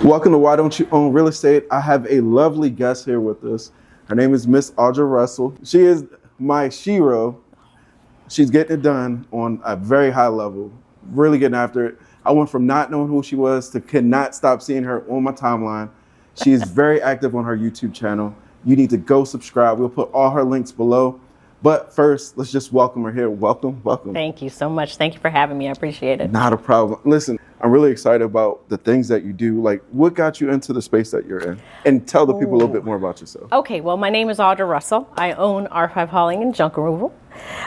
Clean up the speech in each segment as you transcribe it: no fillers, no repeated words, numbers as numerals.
Welcome to Why Don't You Own Real Estate? I have a lovely guest here with us. Her name is Miss Audra Russel. She is my shero. She's getting it done on a very high level, really getting after it. I went from not knowing who she was to could not stop seeing her on my timeline. She is very active on her YouTube channel. You need to go subscribe. We'll put all her links below. But first, let's just welcome her here. Welcome. Thank you so much. Thank you for having me. I appreciate it. Not a problem. Listen, I'm really excited about the things that you do. Like, what got you into the space that you're in? And tell the people a little bit more about yourself. Okay, well, my name is Audra Russel. I own R5 Hauling and Junk Removal.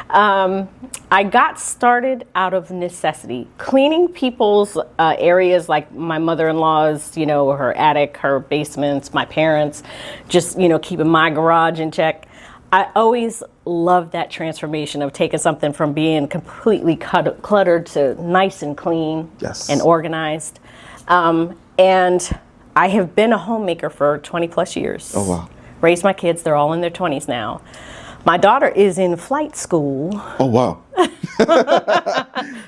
I got started out of necessity, cleaning people's areas like my mother-in-law's, her attic, her basements, my parents, just, keeping my garage in check. I always loved that transformation of taking something from being completely cluttered to nice and clean and organized. And I have been a homemaker for 20 plus years. Oh, wow. Raised my kids. They're all in their 20s now. My daughter is in flight school. Oh, wow.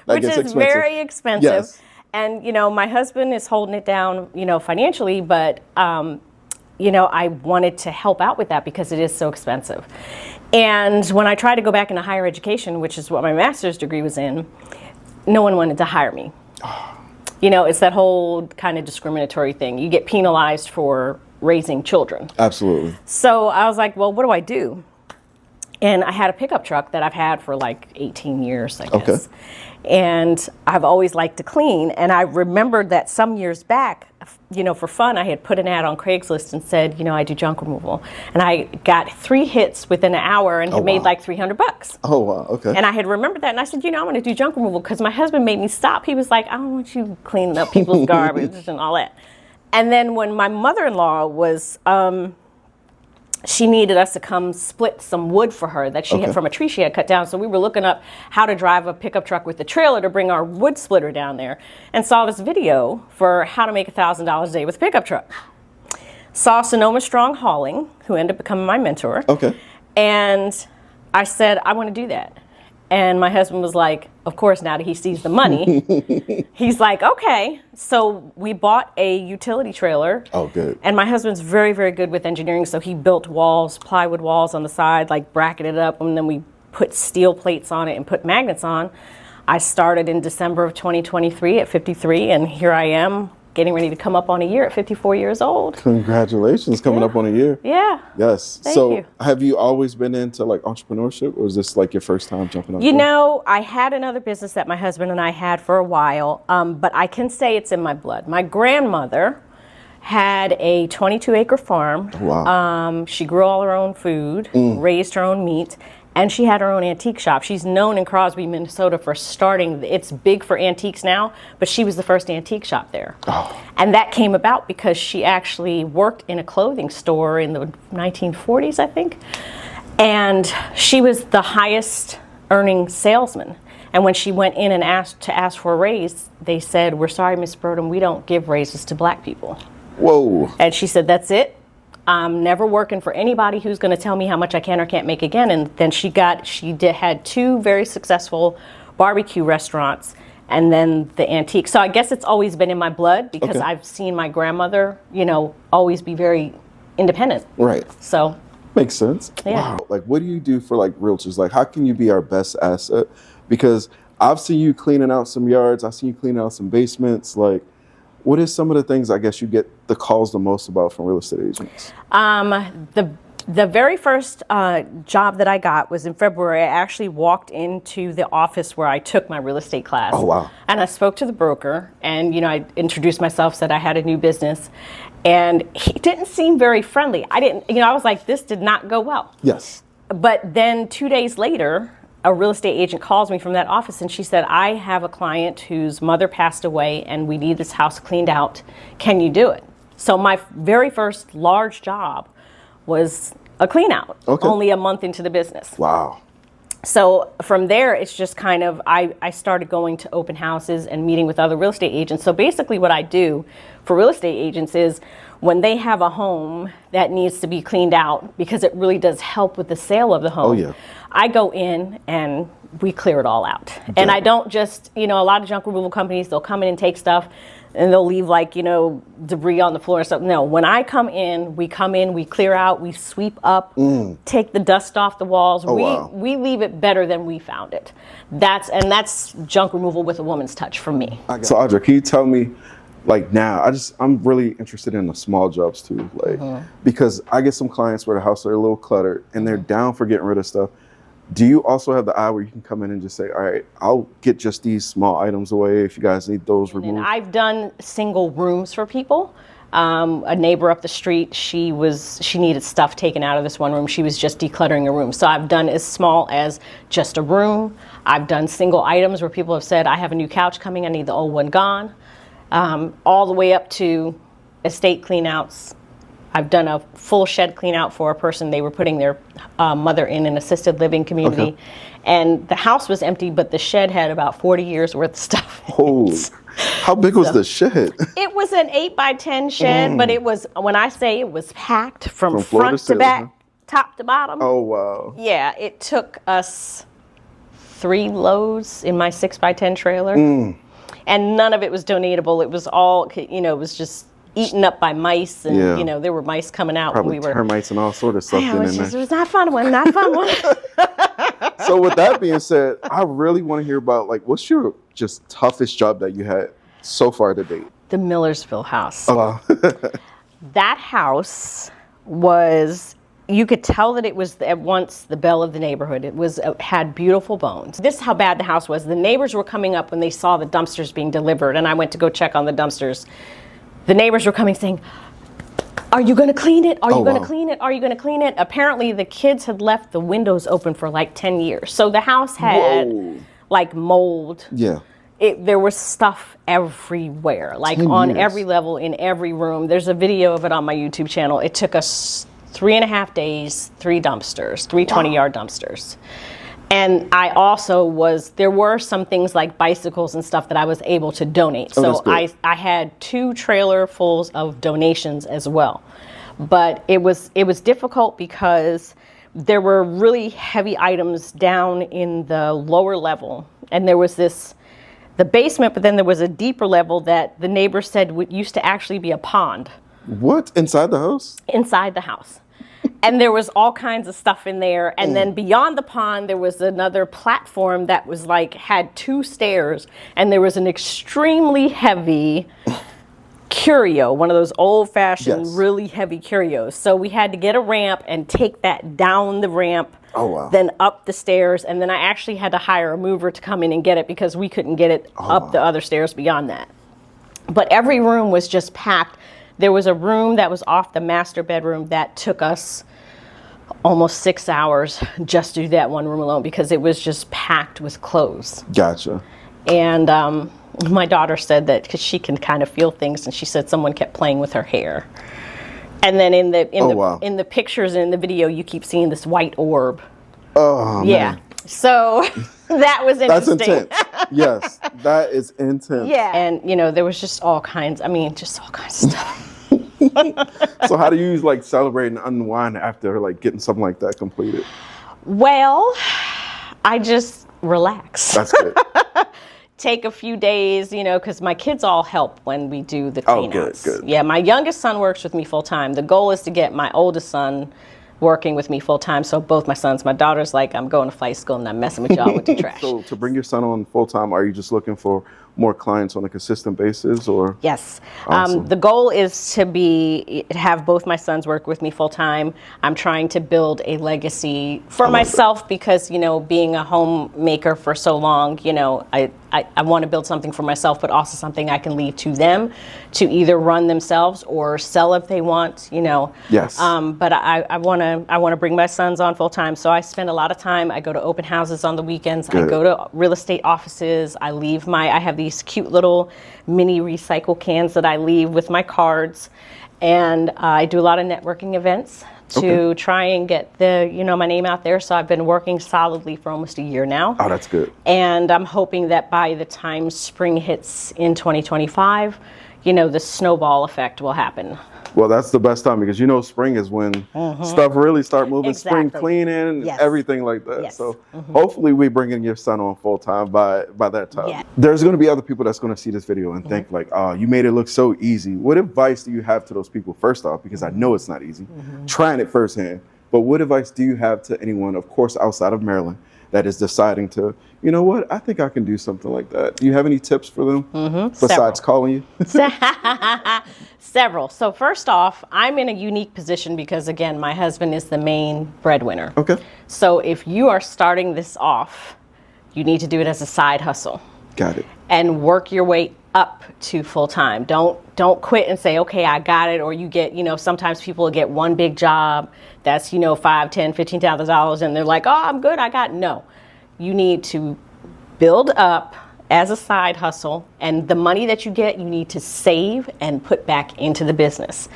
Which is very expensive. Yes. And, my husband is holding it down, financially, but I wanted to help out with that because it is so expensive. And when I tried to go back into higher education, which is what my master's degree was in, no one wanted to hire me. It's that whole kind of discriminatory thing. You get penalized for raising children. Absolutely. So I was like, well, what do I do? And I had a pickup truck that I've had for like 18 years, I guess. Okay. And I've always liked to clean. And I remembered that some years back, for fun, I had put an ad on Craigslist and said, I do junk removal. And I got 3 hits within an hour and had made like $300. Oh, wow. Okay. And I had remembered that. And I said, I'm going to do junk removal because my husband made me stop. He was like, I don't want you cleaning up people's garbage and all that. And then when my mother-in-law was... she needed us to come split some wood for her that she had from a tree she had cut down. So we were looking up how to drive a pickup truck with a trailer to bring our wood splitter down there, and saw this video for how to make $1,000 a day with a pickup truck. Saw Sonoma Strong Hauling, who ended up becoming my mentor. Okay. And I said, I want to do that. And my husband was like, of course, now that he sees the money, he's like, okay. So we bought a utility trailer. Oh, good. And my husband's very, very good with engineering. So he built walls, plywood walls on the side, like bracketed up. And then we put steel plates on it and put magnets on. I started in December of 2023 at 53. And here I am getting ready to come up on a year at 54 years old. Congratulations, coming up on a year. Yeah. Yes. Thank you. Have you always been into like entrepreneurship, or is this like your first time jumping up? I had another business that my husband and I had for a while, but I can say it's in my blood. My grandmother had a 22-acre farm. Wow. She grew all her own food, raised her own meat, and she had her own antique shop. She's known in Crosby, Minnesota for starting. It's big for antiques now, but she was the first antique shop there. Oh. And that came about because she actually worked in a clothing store in the 1940s, I think. And she was the highest earning salesman. And when she went in and asked for a raise, they said, "We're sorry, Miss Burdham, we don't give raises to black people." Whoa. And she said, "That's it. I'm never working for anybody who's going to tell me how much I can or can't make again." And then she had 2 very successful barbecue restaurants, and then the antique. So I guess it's always been in my blood because I've seen my grandmother, always be very independent. Right. So makes sense. Yeah. Wow. Like, what do you do for like realtors? Like, how can you be our best asset? Because I've seen you cleaning out some yards. I've seen you cleaning out some basements. Like, what is some of the things I guess you get the calls the most about from real estate agents? The very first job that I got was in February. I actually walked into the office where I took my real estate class. Oh, wow. And I spoke to the broker, and I introduced myself, said I had a new business, and he didn't seem very friendly. I was like, this did not go well. Yes. But then 2 days later, a real estate agent calls me from that office, and she said, I have a client whose mother passed away and we need this house cleaned out. Can you do it? So my very first large job was a clean out, only a month into the business. Wow. So from there, it's just kind of, I started going to open houses and meeting with other real estate agents. So basically what I do for real estate agents is when they have a home that needs to be cleaned out, because it really does help with the sale of the home, I go in and we clear it all out. And I don't just, a lot of junk removal companies, they'll come in and take stuff. and they'll leave like, debris on the floor and stuff. No, when I come in, we clear out, we sweep up, take the dust off the walls. We leave it better than we found it. That's junk removal with a woman's touch for me. So Audra, can you tell me, like now, I'm really interested in the small jobs too, like because I get some clients where the house are a little cluttered and they're down for getting rid of stuff. Do you also have the eye where you can come in and just say, all right, I'll get just these small items away if you guys need those removed? And I've done single rooms for people. A neighbor up the street, she needed stuff taken out of this one room. She was just decluttering a room. So I've done as small as just a room. I've done single items where people have said, I have a new couch coming, I need the old one gone. All the way up to estate cleanouts. I've done a full shed clean out for a person. They were putting their mother in an assisted living community. And the house was empty, but the shed had about 40 years worth of stuff. Holy, how big was the shed? It was an 8x10 shed, but it was, when I say it was packed from front to back, top to bottom. Oh, wow. Yeah, it took us 3 loads in my 6x10 trailer. And none of it was donatable. It was all, it was just eaten up by mice, and there were mice coming out Probably when we were termites and all sort of stuff. It was not fun one. So with that being said, I really want to hear about like what's your just toughest job that you had so far to date? The Millersville house. Oh, wow. That house was, you could tell that it was at once the belle of the neighborhood. It had beautiful bones. This is how bad the house was. The neighbors were coming up when they saw the dumpsters being delivered, and I went to go check on the dumpsters. The neighbors were coming saying, are you going to clean it? Are you going to clean it? Are you going to clean it? Apparently the kids had left the windows open for like 10 years. So the house had like mold. Yeah. There was stuff everywhere, like on every level, in every room. There's a video of it on my YouTube channel. It took us 3.5 days, 3 dumpsters, 3 20-yard dumpsters. And I also there were some things like bicycles and stuff that I was able to donate. So I had 2 trailer fulls of donations as well. But it was difficult because there were really heavy items down in the lower level. And there was the basement, but then there was a deeper level that the neighbor said used to actually be a pond. What? Inside the house? Inside the house. And there was all kinds of stuff in there. And then beyond the pond, there was another platform that was had 2 stairs. And there was an extremely heavy curio, one of those old-fashioned, really heavy curios. So we had to get a ramp and take that down the ramp, then up the stairs. And then I actually had to hire a mover to come in and get it because we couldn't get it up the other stairs beyond that. But every room was just packed. There was a room that was off the master bedroom that took us almost 6 hours just to do that one room alone because it was just packed with clothes. Gotcha. And my daughter said that because she can kind of feel things, and she said someone kept playing with her hair. And then in the pictures and in the video, you keep seeing this white orb. Oh, yeah. Man. So that was interesting. That's intense. Yes, that is intense. Yeah. And, there was just all kinds of stuff. So how do you celebrate and unwind after getting something like that completed? Well, I just relax. That's good. Take a few days, because my kids all help when we do the cleanouts. Oh, good. Yeah, my youngest son works with me full time. The goal is to get my oldest son working with me full time. So both my sons, my daughter's I'm going to flight school and I'm messing with y'all with the trash. So to bring your son on full time, are you just looking for more clients on a consistent basis, or? Yes. Awesome. The goal is to have both my sons work with me full time. I'm trying to build a legacy for myself because, being a homemaker for so long, I want to build something for myself, but also something I can leave to them to either run themselves or sell if they want, Yes. But I want to bring my sons on full time. So I spend a lot of time. I go to open houses on the weekends. Good. I go to real estate offices. I have these cute little mini recycle cans that I leave with my cards. And I do a lot of networking events to try and get my name out there. So I've been working solidly for almost a year now. Oh, that's good. And I'm hoping that by the time spring hits in 2025, the snowball effect will happen. Well, that's the best time because spring is when stuff really start moving. Exactly. Spring cleaning, Yes. everything like that. Yes. So hopefully we bring in your son on full time by that time. Yeah. There's going to be other people that's going to see this video and think like, oh, you made it look so easy. What advice do you have to those people first off? Because I know it's not easy, trying it firsthand. But what advice do you have to anyone, of course, outside of Maryland, that is deciding to, you know what, I think I can do something like that. Do you have any tips for them besides calling you? Several. So first off, I'm in a unique position because, again, my husband is the main breadwinner. Okay. So if you are starting this off, you need to do it as a side hustle. Got it. And work your way up to full time. Don't quit and say, okay, I got it. Or you get, sometimes people get one big job that's, $5,000, $10,000, $15,000 and they're like, oh, I'm good, I got it. No. You need to build up as a side hustle, and the money that you get, you need to save and put back into the business.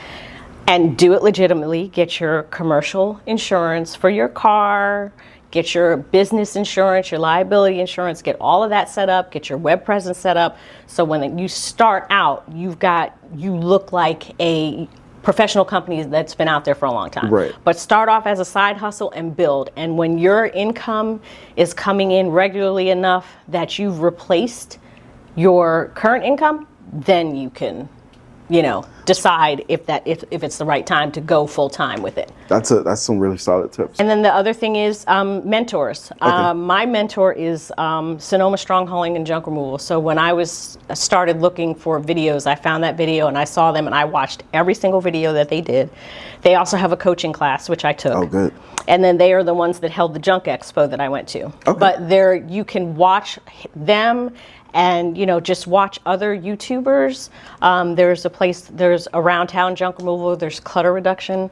And do it legitimately. Get your commercial insurance for your car, get your business insurance, your liability insurance, get all of that set up, get your web presence set up. So when you start out, you look like a professional company that's been out there for a long time. Right. But start off as a side hustle and build. And when your income is coming in regularly enough that you've replaced your current income, then you can, decide if it's the right time to go full time with it. That's some really solid tips. And then the other thing is mentors. Okay. My mentor is Sonoma Strongholding and Junk Removal. So when I started looking for videos, I found that video and I saw them and I watched every single video that they did. They also have a coaching class, which I took. Oh, good. And then they are the ones that held the Junk Expo that I went to. Okay. But you can watch them and just watch other YouTubers. There's Around Town Junk Removal, there's Clutter Reduction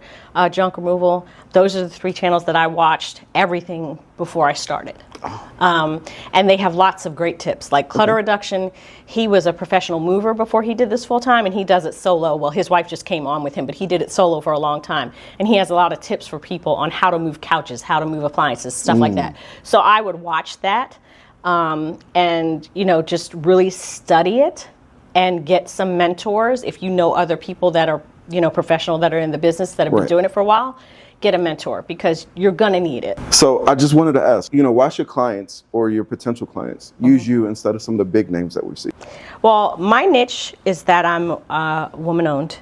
Junk Removal. Those are the 3 channels that I watched everything before I started. And they have lots of great tips. Like Clutter Reduction, he was a professional mover before he did this full time, and he does it solo. Well, his wife just came on with him, but he did it solo for a long time. And he has a lot of tips for people on how to move couches, how to move appliances, stuff like that. So I would watch that. And just really study it and get some mentors. If you know other people that are, professional that are in the business that have been doing it for a while, get a mentor because you're gonna need it. So I just wanted to ask, why should clients or your potential clients use you instead of some of the big names that we see? Well, my niche is that I'm woman owned.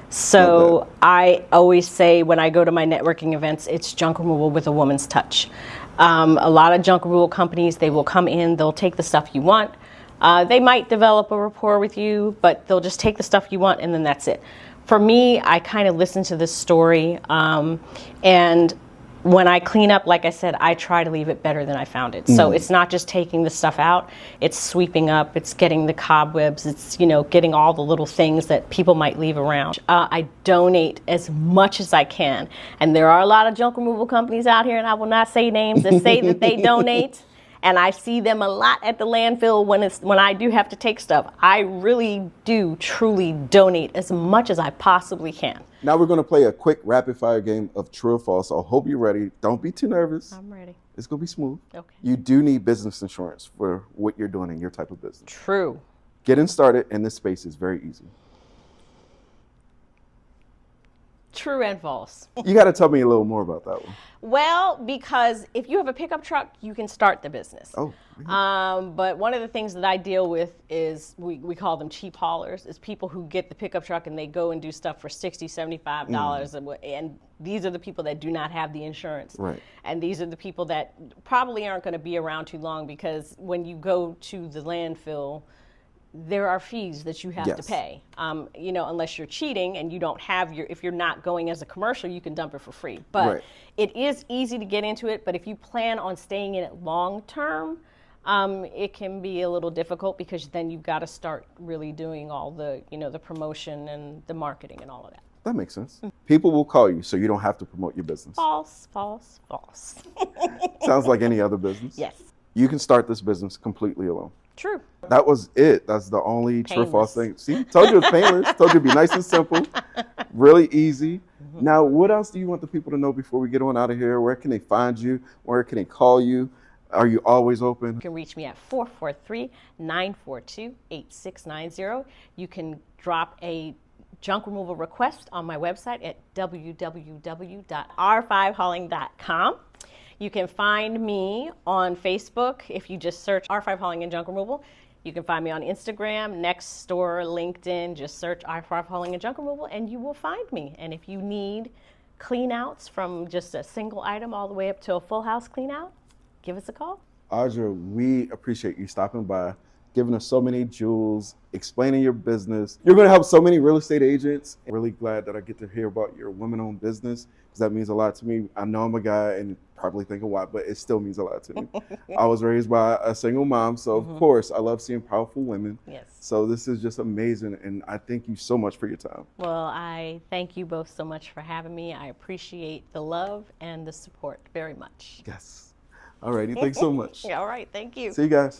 So I always say when I go to my networking events, it's junk removal with a woman's touch. A lot of junk removal companies, they will come in, they'll take the stuff you want. They might develop a rapport with you, but they'll just take the stuff you want and then that's it. For me, I kind of listen to this story, and when I clean up, like I said, I try to leave it better than I found it. So it's not just taking the stuff out, it's sweeping up, it's getting the cobwebs, it's, getting all the little things that people might leave around. I donate as much as I can. And there are a lot of junk removal companies out here, and I will not say names, that say that they donate. And I see them a lot at the landfill when I do have to take stuff. I really do truly donate as much as I possibly can. Now we're going to play a quick rapid fire game of true or false. So I hope you're ready. Don't be too nervous. I'm ready. It's going to be smooth. Okay. You do need business insurance for what you're doing in your type of business. True. Getting started in this space is very easy. True and false. You got to tell me a little more about that one. Well, because if you have a pickup truck, you can start the business. Oh. But one of the things that I deal with is, we call them cheap haulers, is people who get the pickup truck and they go and do stuff for $60, $75. And these are the people that do not have the insurance. Right. And these are the people that probably aren't going to be around too long because when you go to the landfill, there are fees that you have to pay, unless you're cheating and you don't have if you're not going as a commercial, you can dump it for free. But it is easy to get into it. But if you plan on staying in it long term, it can be a little difficult because then you've got to start really doing all the, the promotion and the marketing and all of that. That makes sense. People will call you so you don't have to promote your business. False, false, false. Sounds like any other business. Yes. You can start this business completely alone. True. That was it. That's the only true or false Painless. thing. See, told you it's painless. Told you it'd be nice and simple, really easy. Now, what else do you want the people to know before we get on out of here? Where can they find you? Where can they call you? Are you always open? You can reach me at 443-942-8690. You can drop a junk removal request on my website at www.r5hauling.com. You can find me on Facebook if you just search R5 Hauling and Junk Removal. You can find me on Instagram, Nextdoor, LinkedIn. Just search R5 Hauling and Junk Removal and you will find me. And if you need clean outs from just a single item all the way up to a full house clean out, give us a call. Audra, we appreciate you stopping by, giving us so many jewels, explaining your business. You're going to help so many real estate agents. I'm really glad that I get to hear about your women-owned business because that means a lot to me. I know I'm a guy and probably think a lot, but it still means a lot to me. I was raised by a single mom, so of course I love seeing powerful women. Yes. So this is just amazing, and I thank you so much for your time. Well, I thank you both so much for having me. I appreciate the love and the support very much. Yes. All righty. Thanks so much. All right. Thank you. See you guys.